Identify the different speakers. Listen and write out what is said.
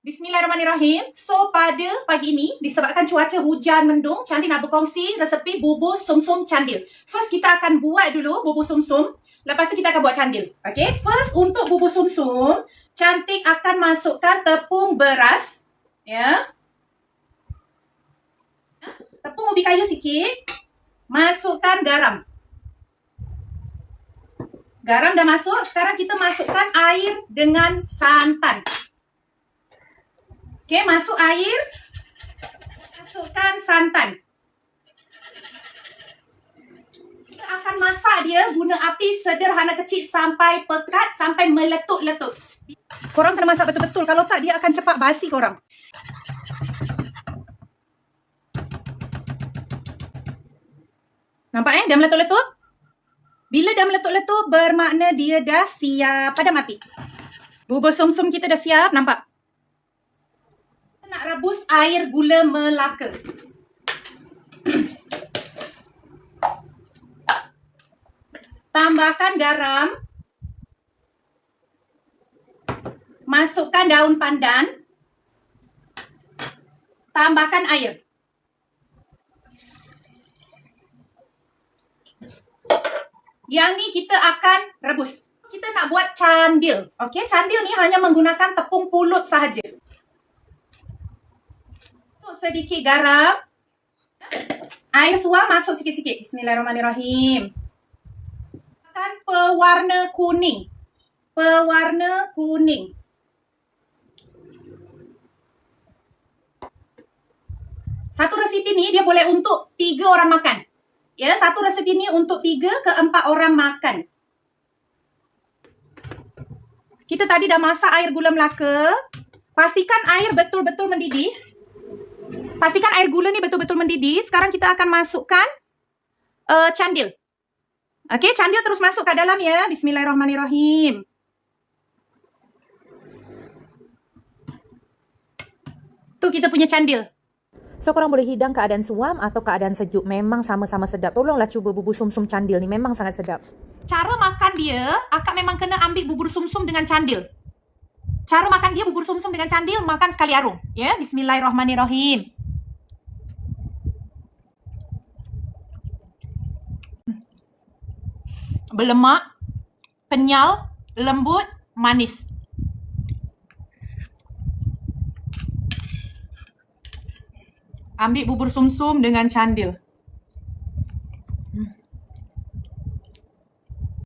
Speaker 1: Bismillahirrahmanirrahim. So, pada pagi ini, disebabkan cuaca hujan mendung, Candil nak berkongsi resepi bubur sumsum candil. First, kita akan buat dulu bubur sumsum. Lepas tu, kita akan buat candil. Okay, first untuk bubur sumsum, Cantik akan masukkan tepung beras. Ya. Tepung ubi kayu sikit. Masukkan garam. Garam dah masuk. Sekarang kita masukkan air dengan santan. Okey, masuk air. Masukkan santan. Kita akan masak dia guna api sederhana kecil sampai pekat, sampai meletup-letup. Korang kena masak betul-betul. Kalau tak, dia akan cepat basi korang. Nampak dah meletup-letup? Bila dah meletup-letup, bermakna dia dah siap. Padam api. Bubur sumsum kita dah siap, nampak? Nak rebus air gula Melaka. Tambahkan garam. Masukkan daun pandan. Tambahkan air. Yang ni kita akan rebus. Kita nak buat candil. Okey, candil ni hanya menggunakan tepung pulut sahaja. Sedikit garam. Air suam masuk sikit-sikit. Bismillahirrahmanirrahim. Akan pewarna kuning. Pewarna kuning. Satu resipi ni dia boleh untuk 3 orang makan. Ya, satu resipi ni untuk 3 ke 4 orang makan. Kita tadi dah masak air gula Melaka. Pastikan air betul-betul mendidih. Pastikan air gula ni betul-betul mendidih. Sekarang kita akan masukkan candil. Okey, candil terus masuk kat dalam ya. Bismillahirrahmanirrahim. Tu kita punya candil.
Speaker 2: So, korang boleh hidang keadaan suam atau keadaan sejuk. Memang sama-sama sedap. Tolonglah cuba bubur sumsum candil ni. Memang sangat sedap.
Speaker 1: Cara makan dia, akak memang kena ambil bubur sumsum dengan candil. Cara makan dia bubur sumsum dengan candil, makan sekali arung. Ya, bismillahirrahmanirrahim. Berlemak, kenyal, lembut, manis. Ambil bubur sumsum dengan candil.